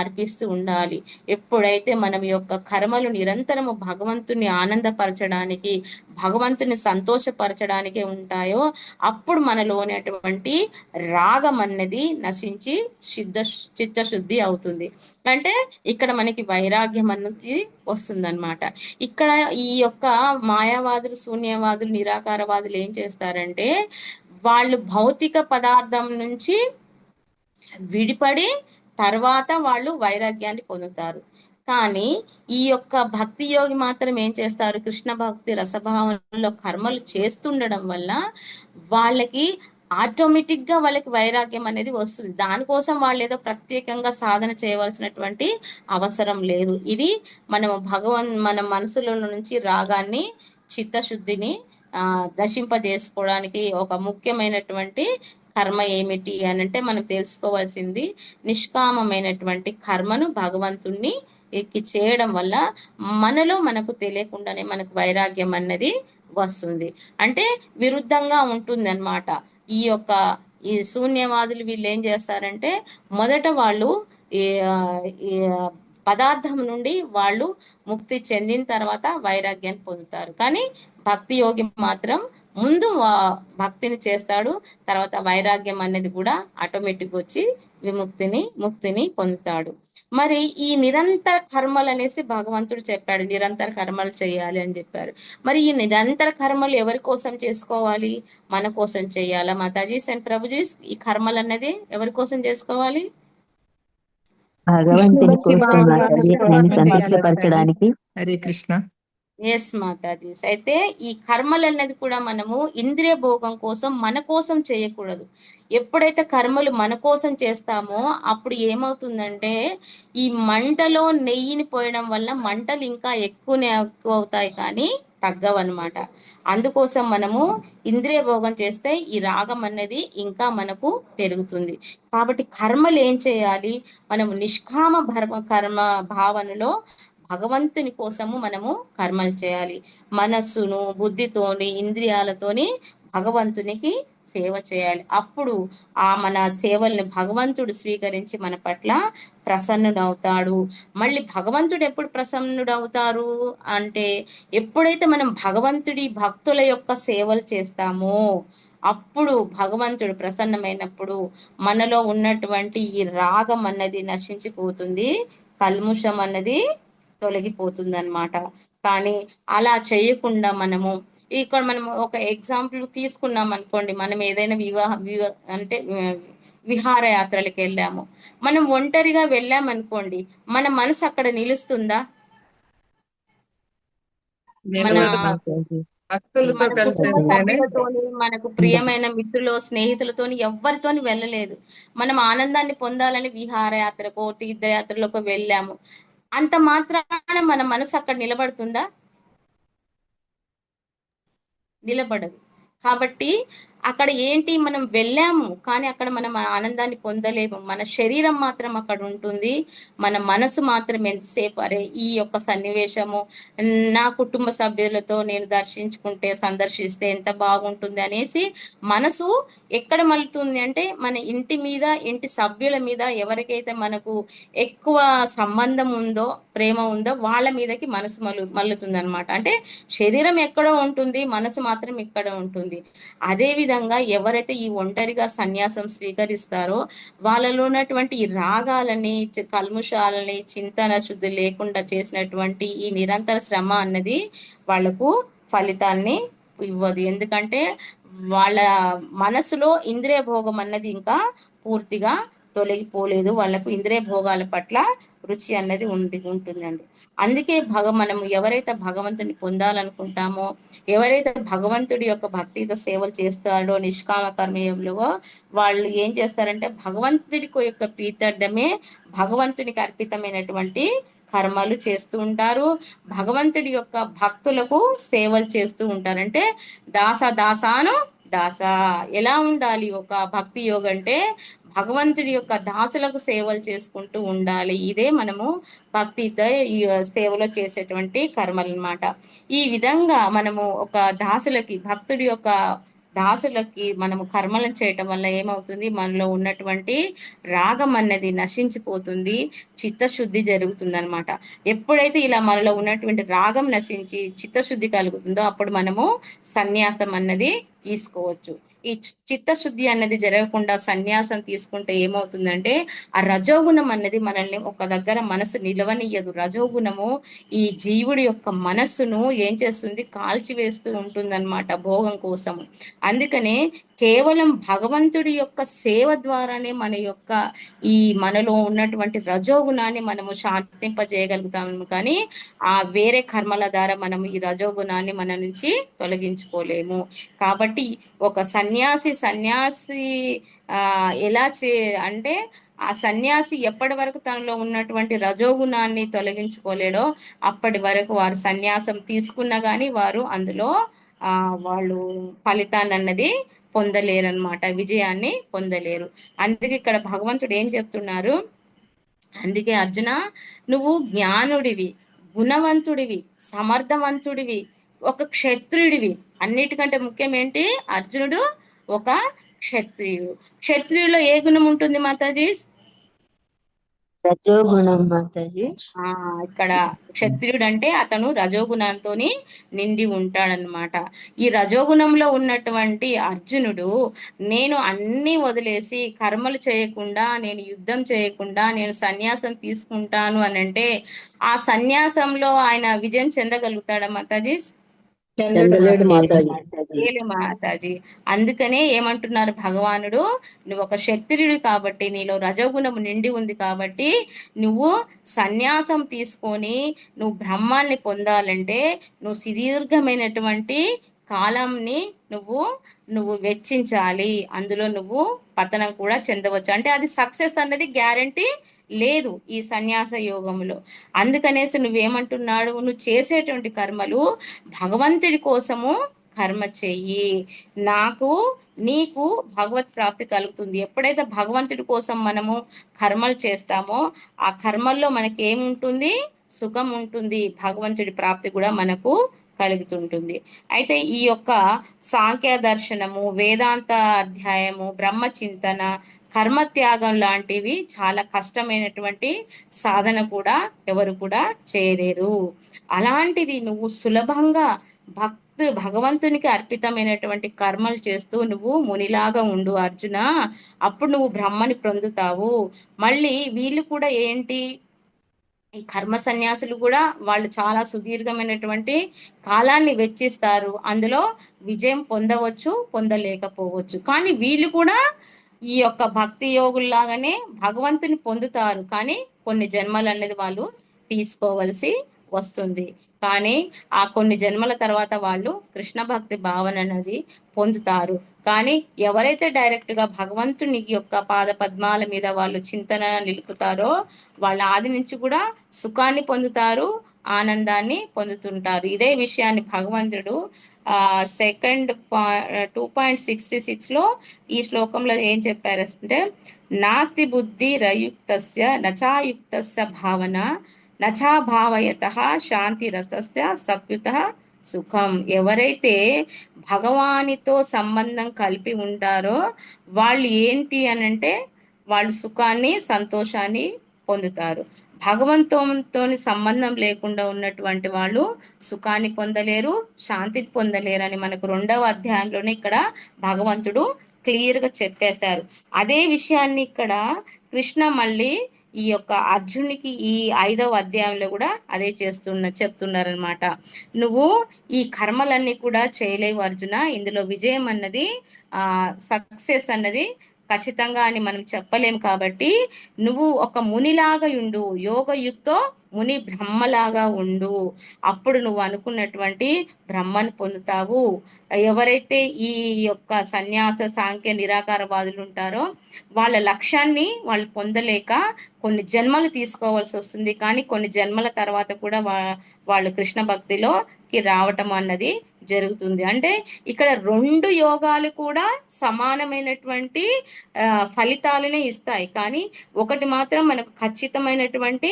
Speaker 1: అర్పిస్తూ ఉండాలి. ఎప్పుడైతే మనం యొక్క కర్మలు నిరంతరము భగవంతుని ఆనందపరచడానికి, భగవంతుని సంతోషపరచడానికే ఉంటాయో అప్పుడు మనలోని అటువంటి రాగం అన్నది నశించి చిత్తశుద్ధి అవుతుంది. అంటే ఇక్కడ మనకి వైరాగ్యం అన్నది వస్తుందన్నమాట. ఇక్కడ ఈ యొక్క మాయావాదులు, శూన్యవాదులు, నిరాకారవాదులు ఏం చేస్తారంటే వాళ్ళు భౌతిక పదార్థం నుంచి విడిపడి తర్వాత వాళ్ళు వైరాగ్యాన్ని పొందుతారు. కానీ ఈ యొక్క భక్తి యోగి మాత్రం ఏం చేస్తారు, కృష్ణ భక్తి రసభావంలో కర్మలు చేస్తుండడం వల్ల వాళ్ళకి ఆటోమేటిక్ గా వాళ్ళకి వైరాగ్యం అనేది వస్తుంది. దానికోసం వాళ్ళు ఏదో ప్రత్యేకంగా సాధన చేయవలసినటువంటి అవసరం లేదు. ఇది మన మనసులో నుంచి రాగాన్ని, చిత్తశుద్ధిని నశింపజేసుకోవడానికి ఒక ముఖ్యమైనటువంటి కర్మ ఏమిటి అని అంటే మనం తెలుసుకోవాల్సింది, నిష్కామమైనటువంటి కర్మను భగవంతుణ్ణి చేయడం వల్ల మనకు తెలియకుండానే మనకు వైరాగ్యం అన్నది వస్తుంది. అంటే విరుద్ధంగా ఉంటుంది అన్నమాట. ఈ శూన్యవాదులు వీళ్ళు ఏం చేస్తారంటే మొదట వాళ్ళు ఈ పదార్థం నుండి వాళ్ళు ముక్తి చెందిన తర్వాత వైరాగ్యాన్ని పొందుతారు. కానీ భక్తి యోగి మాత్రం ముందు భక్తిని చేస్తాడు, తర్వాత వైరాగ్యం అనేది కూడా ఆటోమేటిక్ వచ్చి ముక్తిని పొందుతాడు. మరి ఈ నిరంతర కర్మలు అనేసి భగవంతుడు చెప్పాడు, నిరంతర కర్మలు చేయాలి అని చెప్పారు. మరి ఈ నిరంతర కర్మలు ఎవరి కోసం చేసుకోవాలి? మన కోసం చేయాలా మాతాజీస్ అండ్ ప్రభుజీస్? ఈ కర్మలు అన్నది ఎవరి కోసం చేసుకోవాలి?
Speaker 2: భగవంతుని కోసం మాతాజీ, ఆయన్ని సంతృప్తిపరచడానికి. హరే కృష్ణ.
Speaker 1: ఎస్ మాతాజీస్. అయితే ఈ కర్మలు అన్నది కూడా మనము ఇంద్రియ భోగం కోసం, మన కోసం చేయకూడదు. ఎప్పుడైతే కర్మలు మన కోసం చేస్తామో అప్పుడు ఏమవుతుందంటే ఈ మంటలో నెయ్యిని పోయడం వల్ల మంటలు ఇంకా ఎక్కువ అవుతాయి కానీ తగ్గవన్నమాట. అందుకోసం మనము ఇంద్రియ భోగం చేస్తే ఈ రాగం అనేది ఇంకా మనకు పెరుగుతుంది. కాబట్టి కర్మలు ఏం చేయాలి? మనము నిష్కామ కర్మ భావనలో భగవంతుని కోసము మనము కర్మలు చేయాలి. మనస్సును, బుద్ధితోని, ఇంద్రియాలతోని భగవంతునికి సేవ చేయాలి. అప్పుడు మన సేవల్ని భగవంతుడు స్వీకరించి మన పట్ల ప్రసన్నుడవుతాడు. మళ్ళీ భగవంతుడు ఎప్పుడు ప్రసన్నుడవుతారు అంటే ఎప్పుడైతే మనం భగవంతుడి భక్తుల యొక్క సేవలు చేస్తామో అప్పుడు భగవంతుడు ప్రసన్నమైనప్పుడు మనలో ఉన్నటువంటి ఈ రాగం అన్నది నశించిపోతుంది, కల్ముషం అన్నది తొలగిపోతుంది అన్నమాట. కానీ అలా చేయకుండా మనం ఒక ఎగ్జాంపుల్ తీసుకున్నాం అనుకోండి, మనం ఏదైనా అంటే విహారయాత్రలకు వెళ్ళాము, మనం ఒంటరిగా వెళ్ళామనుకోండి, మన మనసు అక్కడ నిలుస్తుందా? మనకు ప్రియమైన మిత్రులు, స్నేహితులతోని ఎవరితోని వెళ్ళలేదు. మనం ఆనందాన్ని పొందాలని విహారయాత్రకో తీర్థయాత్రలకో వెళ్ళాము, అంత మాత్రాన మన మనసు అక్కడ నిలబడుతుందా? నిలబడదు. కాబట్టి అక్కడ ఏంటి, మనం వెళ్ళాము కానీ అక్కడ మనం ఆనందాన్ని పొందలేము. మన శరీరం మాత్రం అక్కడ ఉంటుంది, మన మనసు మాత్రం ఎంతసేపు అరే ఈ యొక్క సన్నివేశము నా కుటుంబ సభ్యులతో నేను సందర్శిస్తే ఎంత బాగుంటుంది అనేసి మనసు ఎక్కడ మలుతుంది అంటే మన ఇంటి మీద, ఇంటి సభ్యుల మీద, ఎవరికైతే మనకు ఎక్కువ సంబంధం ఉందో, ప్రేమ ఉందో వాళ్ళ మీదకి మనసు మల్లుతుంది అనమాట. అంటే శరీరం ఎక్కడో ఉంటుంది, మనసు మాత్రం ఇక్కడ ఉంటుంది. అదే విధంగా ఎవరైతే ఈ ఒంటరిగా సన్యాసం స్వీకరిస్తారో వాళ్ళలో ఉన్నటువంటి ఈ రాగాలని, కల్ముషాలని, చింతన శుద్ధి లేకుండా చేసినటువంటి ఈ నిరంతర శ్రమ అన్నది వాళ్లకు ఫలితాన్ని ఇవ్వదు. ఎందుకంటే వాళ్ళ మనసులో ఇంద్రియ భోగం అన్నది ఇంకా పూర్తిగా తొలగిపోలేదు, వాళ్ళకు ఇంద్రియ భోగాల పట్ల రుచి అన్నది ఉంటుందండి. అందుకే మనం ఎవరైతే భగవంతుని పొందాలనుకుంటామో, ఎవరైతే భగవంతుడి యొక్క భక్తితో సేవలు చేస్తారో నిష్కామ కర్మయంలో, వాళ్ళు ఏం చేస్తారంటే భగవంతుడికి యొక్క ప్రీతార్థమే భగవంతునికి అర్పితమైనటువంటి కర్మలు చేస్తూ ఉంటారు. భగవంతుడి యొక్క భక్తులకు సేవలు చేస్తూ ఉంటారు. అంటే దాసాను దాస ఎలా ఉండాలి? ఒక భక్తి యోగ అంటే భగవంతుడి యొక్క దాసులకు సేవలు చేసుకుంటూ ఉండాలి. ఇదే మనము భక్తితో ఈ సేవలో చేసేటువంటి కర్మలు అన్నమాట. ఈ విధంగా మనము ఒక దాసులకి, భక్తుడి యొక్క దాసులకి మనము కర్మలను చేయటం వల్ల ఏమవుతుంది, మనలో ఉన్నటువంటి రాగం అన్నది నశించిపోతుంది, చిత్తశుద్ధి జరుగుతుంది అనమాట. ఎప్పుడైతే ఇలా మనలో ఉన్నటువంటి రాగం నశించి చిత్తశుద్ధి కలుగుతుందో అప్పుడు మనము సన్యాసం అన్నది తీసుకోవచ్చు. ఈ చిత్తశుద్ధి అన్నది జరగకుండా సన్యాసం తీసుకుంటే ఏమవుతుందంటే ఆ రజోగుణం అన్నది మనల్ని ఒక దగ్గర మనసు నిలవనియ్యదు. రజోగుణము ఈ జీవుడి యొక్క మనస్సును ఏం చేస్తుంది, కాల్చివేస్తూ ఉంటుందన్నమాట భోగం కోసము. అందుకనే కేవలం భగవంతుడి యొక్క సేవ ద్వారానే మన యొక్క ఈ మనలో ఉన్నటువంటి రజోగుణాన్ని మనము శాంతింపజేయగలుగుతాము, కానీ ఆ వేరే కర్మల ద్వారా మనము ఈ రజోగుణాన్ని మన నుంచి తొలగించుకోలేము. కాబట్టి ఒక సన్యాసి ఎలా అంటే ఆ సన్యాసి ఎప్పటి వరకు తనలో ఉన్నటువంటి రజోగుణాన్ని తొలగించుకోలేడో అప్పటి వరకు వారు సన్యాసం తీసుకున్నా కానీ వారు అందులో వాళ్ళు ఫలితాన్ని అన్నది పొందలేరన్నమాట, విజయాన్ని పొందలేరు. అందుకే ఇక్కడ భగవంతుడు ఏం చెప్తున్నారు, అందుకే అర్జున నువ్వు జ్ఞానుడివి, గుణవంతుడివి, సమర్థవంతుడివి, ఒక క్షత్రియుడివి. అన్నిటికంటే ముఖ్యం ఏంటి, అర్జునుడు ఒక క్షత్రియుడు. క్షత్రియులో ఏ గుణం ఉంటుంది మాతాజీ?
Speaker 2: రజోగుణం మాతాజీ.
Speaker 1: ఇక్కడ క్షత్రియుడు అంటే అతను రజోగుణంతో నిండి ఉంటాడనమాట. ఈ రజోగుణంలో ఉన్నటువంటి అర్జునుడు నేను అన్ని వదిలేసి కర్మలు చేయకుండా, నేను యుద్ధం చేయకుండా నేను సన్యాసం తీసుకుంటాను అని అంటే ఆ సన్యాసంలో ఆయన విజయం చెందగలుగుతాడా మాతాజీ? మాతాజీ. అందుకనే ఏమంటున్నారు భగవానుడు, నువ్వు ఒక క్షత్రియుడు కాబట్టి నీలో రజోగుణం నిండి ఉంది కాబట్టి నువ్వు సన్యాసం తీసుకొని నువ్వు బ్రహ్మాన్ని పొందాలంటే నువ్వు సుదీర్ఘమైనటువంటి కాలంని నువ్వు వెచ్చించాలి, అందులో నువ్వు పతనం కూడా చెందవచ్చు. అంటే అది సక్సెస్ అన్నది గ్యారంటీ లేదు ఈ సన్యాస యోగంలో. అందుకనేసి నువ్వేమంటున్నాడు, నువ్వు చేసేటువంటి కర్మలు భగవంతుడి కోసము కర్మ చెయ్యి, నీకు భగవత్ ప్రాప్తి కలుగుతుంది. ఎప్పుడైతే భగవంతుడి కోసం మనము కర్మలు చేస్తామో ఆ కర్మల్లో మనకి ఏముంటుంది, సుఖం ఉంటుంది, భగవంతుడి ప్రాప్తి కూడా మనకు కలుగుతుంటుంది. అయితే ఈ యొక్క సాంఖ్య దర్శనము, వేదాంత అధ్యాయము, బ్రహ్మచింతన, కర్మత్యాగం లాంటివి చాలా కష్టమైనటువంటి సాధన కూడా ఎవరు కూడా చేయలేరు. అలాంటిది నువ్వు సులభంగా భగవంతునికి అర్పితమైనటువంటి కర్మలు చేస్తూ నువ్వు మునిలాగా ఉండు అర్జున, అప్పుడు నువ్వు బ్రహ్మని పొందుతావు. మళ్ళీ వీళ్ళు కూడా ఏంటి, ఈ కర్మ సన్యాసులు కూడా వాళ్ళు చాలా సుదీర్ఘమైనటువంటి కాలాన్ని వెచ్చిస్తారు, అందులో విజయం పొందవచ్చు, పొందలేకపోవచ్చు. కానీ వీళ్ళు కూడా ఈ యొక్క భక్తి యోగుల్లాగానే భగవంతుని పొందుతారు, కానీ కొన్ని జన్మలు అనేది వాళ్ళు తీసుకోవలసి వస్తుంది. కానీ ఆ కొన్ని జన్మల తర్వాత వాళ్ళు కృష్ణ భక్తి భావన అనేది పొందుతారు. కానీ ఎవరైతే డైరెక్ట్ గా భగవంతుని యొక్క పాద పద్మాల మీద వాళ్ళు చింతన నిలుపుతారో వాళ్ళ ఆది నుంచి కూడా సుఖాన్ని పొందుతారు, ఆనందాన్ని పొందుతుంటారు. ఇదే విషయాన్ని భగవంతుడు సెకండ్ 2.66 ఈ శ్లోకంలో ఏం చెప్పారంటే, నాస్తి బుద్ధి రయుక్తస్య నచాయుక్తస్య భావన నచా భావయత శాంతి రసస్య సత్యుత సుఖం. ఎవరైతే భగవానితో సంబంధం కలిపి ఉంటారో వాళ్ళు ఏంటి అనంటే వాళ్ళు సుఖాన్ని, సంతోషాన్ని పొందుతారు. భగవంతుతో సంబంధం లేకుండా ఉన్నటువంటి వాళ్ళు సుఖాన్ని పొందలేరు, శాంతిని పొందలేరు అని మనకు 2వ అధ్యాయంలోనే ఇక్కడ భగవంతుడు క్లియర్ గా చెప్పేశారు. అదే విషయాన్ని ఇక్కడ కృష్ణ మళ్ళీ ఈ యొక్క అర్జునికి ఈ 5వ అధ్యాయంలో కూడా అదే చెప్తున్నారనమాట. నువ్వు ఈ కర్మలన్నీ కూడా చేయలేవు అర్జున, ఇందులో విజయం అన్నది సక్సెస్ అన్నది ఖచ్చితంగా అని మనం చెప్పలేం. కాబట్టి నువ్వు ఒక మునిలాగా ఉండు, యోగయుక్తో ముని బ్రహ్మలాగా ఉండు, అప్పుడు నువ్వు అనుకున్నటువంటి బ్రహ్మను పొందుతావు. ఎవరైతే ఈ యొక్క సన్యాస సాంఖ్య నిరాకారవాదులు ఉంటారో వాళ్ళ లక్ష్యాన్ని వాళ్ళు పొందలేక కొన్ని జన్మలు తీసుకోవాల్సి వస్తుంది, కానీ కొన్ని జన్మల తర్వాత కూడా వాళ్ళు కృష్ణ భక్తిలోకి రావటం అన్నది జరుగుతుంది. అంటే ఇక్కడ 2 యోగాలు కూడా సమానమైనటువంటి ఫలితాలనే ఇస్తాయి, కానీ ఒకటి మాత్రం మనకు ఖచ్చితమైనటువంటి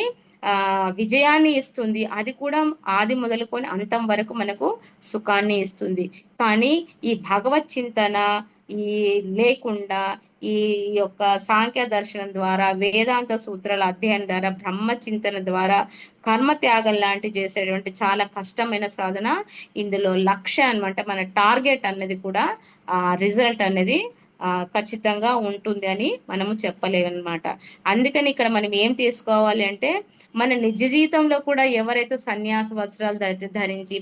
Speaker 1: విజయాన్ని ఇస్తుంది. అది కూడా ఆది మొదలుకొని అంతం వరకు మనకు సుఖాన్ని ఇస్తుంది. కానీ ఈ భగవత్ చింతన ఈ లేకుండా ఈ యొక్క సాంఖ్య దర్శనం ద్వారా, వేదాంత సూత్రాల అధ్యయనం ద్వారా, బ్రహ్మ చింతన ద్వారా, కర్మ త్యాగం లాంటి చేసేటువంటి చాలా కష్టమైన సాధన ఇందులో లక్ష్యం అనమాట. మన టార్గెట్ అన్నది కూడా రిజల్ట్ అనేది ఖచ్చితంగా ఉంటుంది అని మనము చెప్పలేమన్నమాట. అందుకని ఇక్కడ మనం ఏం తీసుకోవాలి అంటే, మన నిజ జీవితంలో కూడా ఎవరైతే సన్యాస వస్త్రాలు ధరించి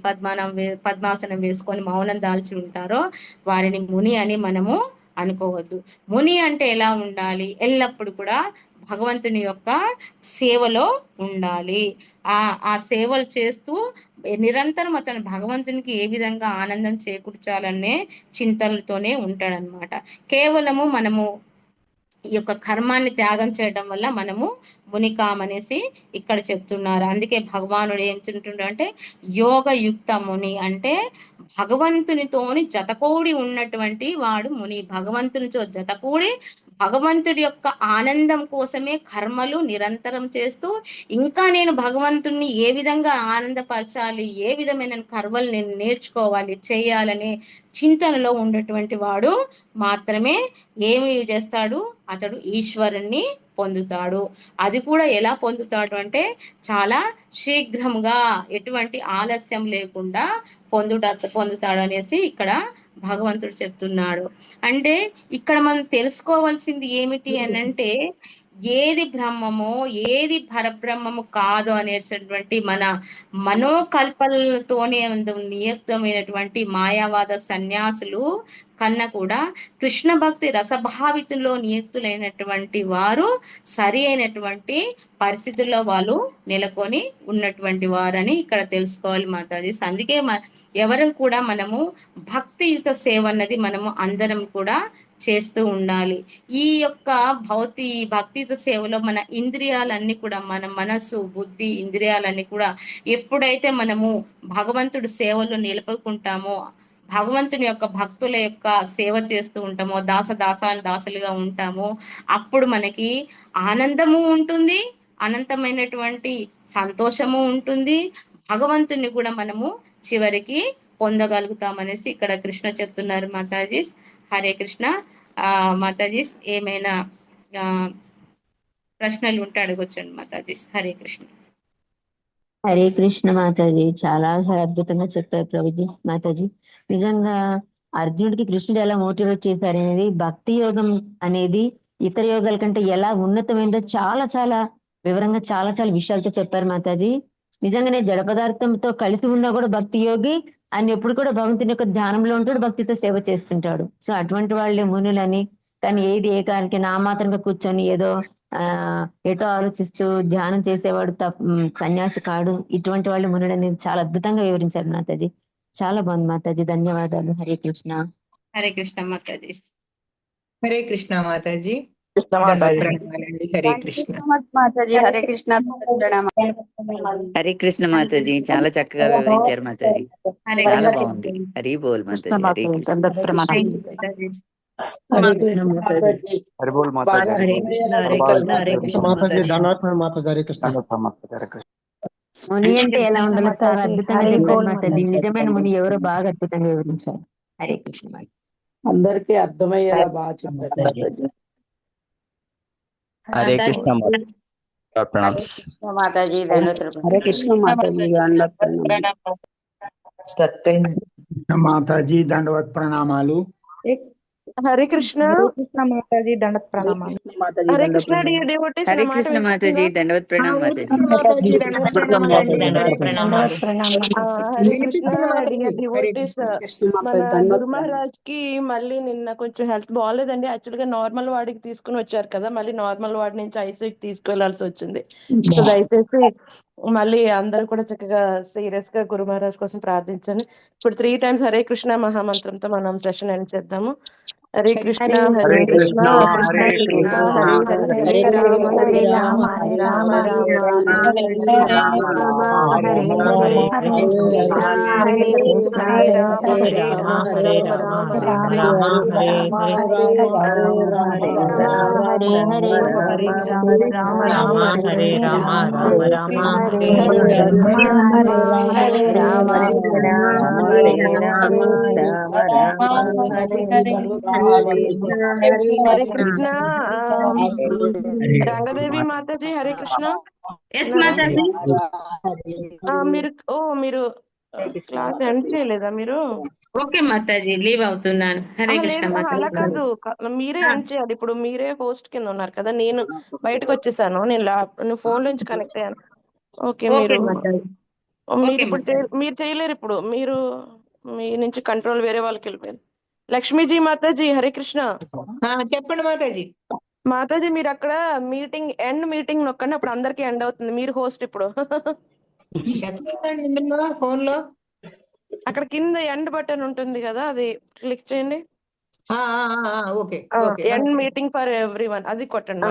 Speaker 1: పద్మాసనం వేసుకొని మౌనం దాల్చి ఉంటారో వారిని ముని అని మనము అనుకోవద్దు. ముని అంటే ఎలా ఉండాలి? ఎల్లప్పుడు కూడా భగవంతుని యొక్క సేవలో ఉండాలి. ఆ సేవలు చేస్తూ నిరంతరం అతను భగవంతునికి ఏ విధంగా ఆనందం చేకూర్చాలనే చింతనలతోనే ఉంటాడనమాట. కేవలము మనము ఈ యొక్క కర్మాన్ని త్యాగం చేయడం వల్ల మనము మునికామనేసి ఇక్కడ చెప్తున్నారు. అందుకే భగవానుడు ఏం చెప్తుంటాడు అంటే, యోగయుక్త ముని అంటే భగవంతునితోని జతకూడి ఉన్నటువంటి వాడు ముని. భగవంతునితో జతకూడి భగవంతుడి యొక్క ఆనందం కోసమే కర్మలు నిరంతరం చేస్తూ, ఇంకా నేను భగవంతుణ్ణి ఏ విధంగా ఆనందపరచాలి, ఏ విధమైన కర్మలు నేను నేర్చుకోవాలి, చేయాలనే చింతనలో ఉండేటువంటి వాడు మాత్రమే ఏమి చేస్తాడు? అతడు ఈశ్వరుణ్ణి పొందుతాడు. అది కూడా ఎలా పొందుతాడు అంటే, చాలా శీఘ్రంగా ఎటువంటి ఆలస్యం లేకుండా పొందుతాడు అనేసి ఇక్కడ భగవంతుడు చెప్తున్నాడు. అంటే ఇక్కడ మనం తెలుసుకోవాల్సింది ఏమిటి అని అంటే, ఏది బ్రహ్మమో ఏది పరబ్రహ్మము కాదు అనేటటువంటి మన మనోకల్పనలతోనే నియుక్తమైనటువంటి మాయావాద సన్యాసులు కన్నా కూడా కృష్ణ భక్తి రసభావితుల్లో నియుక్తులైనటువంటి వారు సరి అయినటువంటి పరిస్థితుల్లో వాళ్ళు నెలకొని ఉన్నటువంటి వారని ఇక్కడ తెలుసుకోవాలి మాతాజీ. అందుకే ఎవరు కూడా మనము భక్తియుత సేవ అన్నది మనము అందరం కూడా చేస్తూ ఉండాలి. ఈ యొక్క భక్తియుత సేవలో మన ఇంద్రియాలన్నీ కూడా, మన మనస్సు, బుద్ధి, ఇంద్రియాలన్నీ కూడా ఎప్పుడైతే మనము భగవంతుడి సేవలో నిలుపుకుంటామో, భగవంతుని యొక్క భక్తుల యొక్క సేవ చేస్తూ ఉంటామో, దాసలుగా ఉంటామో, అప్పుడు మనకి ఆనందము ఉంటుంది, అనంతమైనటువంటి సంతోషము ఉంటుంది, భగవంతుని కూడా మనము చివరికి పొందగలుగుతామనేసి ఇక్కడ కృష్ణ చెప్తున్నారు మాతాజీ. హరే కృష్ణ. మాతాజీ ఏమైనా ప్రశ్నలు ఉంటే అడగొచ్చండి మాతాజీ. హరే కృష్ణ.
Speaker 2: హరే కృష్ణ మాతాజీ. చాలా చాలా అద్భుతంగా చెప్పారు ప్రభుజీ. మాతాజీ నిజంగా అర్జునుడికి కృష్ణుడు ఎలా మోటివేట్ చేశారనేది, భక్తి యోగం అనేది ఇతర యోగాల కంటే ఎలా ఉన్నతమైందో చాలా చాలా వివరంగా చాలా చాలా విషయాలతో చెప్పారు మాతాజీ. నిజంగానే జడ పదార్థంతో కలిసి ఉన్నా కూడా భక్తి యోగి ఆయన ఎప్పుడు కూడా భగవంతుని యొక్క ధ్యానంలో ఉంటాడు, భక్తితో సేవ చేస్తుంటాడు. సో అటువంటి వాళ్ళే మునులని. కానీ ఏది ఏ కానికి నా మాత్రంగా కూర్చొని ఏదో ఎటో ఆలోచిస్తూ ధ్యానం చేసేవాడు సన్యాసి కాడు, ఇటువంటి వాళ్ళు మునుడు అనేది చాలా అద్భుతంగా వివరించారు మాతాజీ. చాలా బాగుంది మాతాజీ. ధన్యవాదాలు. హరే కృష్ణ.
Speaker 1: హరే కృష్ణ మాతాజీ.
Speaker 3: హరే కృష్ణ మాతాజీ.
Speaker 4: హరే కృష్ణ మాతాజీ. హరే కృష్ణ.
Speaker 5: హరే కృష్ణ మాతాజీ. చాలా చక్కగా వివరించారు మాతాజీ. చాలా బాగుంది. హరి బోల్ మాతాజీ. హరే కృష్ణ.
Speaker 2: ముని అంటే ఎలా ఉండాలో చాలా అద్భుతంగా చెప్పారు మాతాజీ. నిజమైన ముని ఎవరో బాగా అద్భుతంగా వివరించారు. హరే కృష్ణ.
Speaker 6: అందరికీ అర్థమయ్యేలా బాగా చెప్పారు.
Speaker 7: హరే కృష్ణ
Speaker 4: మాతాజీ.
Speaker 6: హరే కృష్ణ
Speaker 8: మాతాజీ. దండవత్ ప్రణామాలు.
Speaker 9: హరే కృష్ణ.
Speaker 4: మాతాజీ. దండవత్ ప్రణామాలు.
Speaker 9: హరే కృష్ణ.
Speaker 5: హరే కృష్ణ మాతాజీ. దండవత్ ప్రణామం మాతాజీ.
Speaker 9: హరే కృష్ణ. మన గురు మహారాజ్ కి మళ్ళీ నిన్న కొంచెం హెల్త్ బాగాలేదండి. యాక్చువల్ గా నార్మల్ వార్డుకి తీసుకుని వచ్చారు కదా, మళ్ళీ నార్మల్ వార్డ్ నుంచి ఐసీయూకి తీసుకెళ్లాల్సి వచ్చింది. సో దయచేసి మళ్ళీ అందరూ కూడా చక్కగా సీరియస్ గా గురు మహారాజ్ కోసం ప్రార్థించండి. ఇప్పుడు 3 times హరే కృష్ణ మహామంత్రంతో మనం సెషన్ ఎండ్ చేద్దాము. హరే కృష్ణ
Speaker 8: హరే కృష్ణ
Speaker 9: కృష్ణ
Speaker 8: హరే
Speaker 9: కృష్ణ
Speaker 8: కృష్ణ
Speaker 9: హరే హరే
Speaker 2: హరే
Speaker 9: రామ
Speaker 2: హరే
Speaker 9: రామ
Speaker 2: హరే
Speaker 9: రామ
Speaker 2: రామ
Speaker 9: రామ
Speaker 2: హరే
Speaker 9: హరే
Speaker 2: రామ
Speaker 9: హరే
Speaker 2: హరే
Speaker 9: హరే
Speaker 2: హరే
Speaker 9: హరే
Speaker 2: కృష్ణ
Speaker 9: హరే
Speaker 2: హరే కృష్ణ
Speaker 9: హరే రామ
Speaker 2: హరే
Speaker 9: హరే
Speaker 2: రామ
Speaker 9: రామ
Speaker 2: హరే
Speaker 9: రామ
Speaker 2: రామ
Speaker 9: రామ హరే హరే
Speaker 2: హరే రామ హరే హరే రామ హరే రామ హరే హరే రామ హరే రామ
Speaker 5: హరే రామ రామ రామ హరే
Speaker 9: హరే కృష్ణ రంగదేవి మాతాజీ హరే కృష్ణ
Speaker 1: ఎస్
Speaker 9: ఉన్నారా?
Speaker 1: మాతాజీ.
Speaker 9: మీరు క్లాస్ ఎండ్ చేయలేదా మీరు?
Speaker 1: ఓకే మాతాజీ, లీవ్ అవుతున్నాను. హరే కృష్ణ
Speaker 9: అలా
Speaker 1: మాతాజీ.
Speaker 9: కాదు, మీరే ఎండ్ చేయాలి. ఇప్పుడు మీరే హోస్ట్ కింద ఉన్నారు కదా, నేను బయటకు వచ్చేసాను, నేను ఫోన్ నుంచి కనెక్ట్ అయ్యాను. Okay,
Speaker 1: okay Mataji. ఓకే
Speaker 9: ఇప్పుడు
Speaker 1: మాతాజీ.
Speaker 9: మీరు చేయలేరు. ఇప్పుడు మీరు మీ నుంచి కంట్రోల్ వేరే వాళ్ళకి వెళ్ళిపోయారు. లక్ష్మీజీ మాతాజీ హరే కృష్ణ.
Speaker 3: చెప్పండి మాతాజీ.
Speaker 9: మాతాజీ మీరు అక్కడ మీటింగ్ నొక్కండి, అప్పుడు అందరికి ఎండ్ అవుతుంది. మీరు హోస్ట్ ఇప్పుడు.
Speaker 3: ఇందులో ఫోన్ లో
Speaker 9: అక్కడ కింద ఎండ్ బటన్ ఉంటుంది కదా, అది క్లిక్ చేయండి.
Speaker 3: Okay okay
Speaker 9: end meeting for everyone అది కొట్టండి.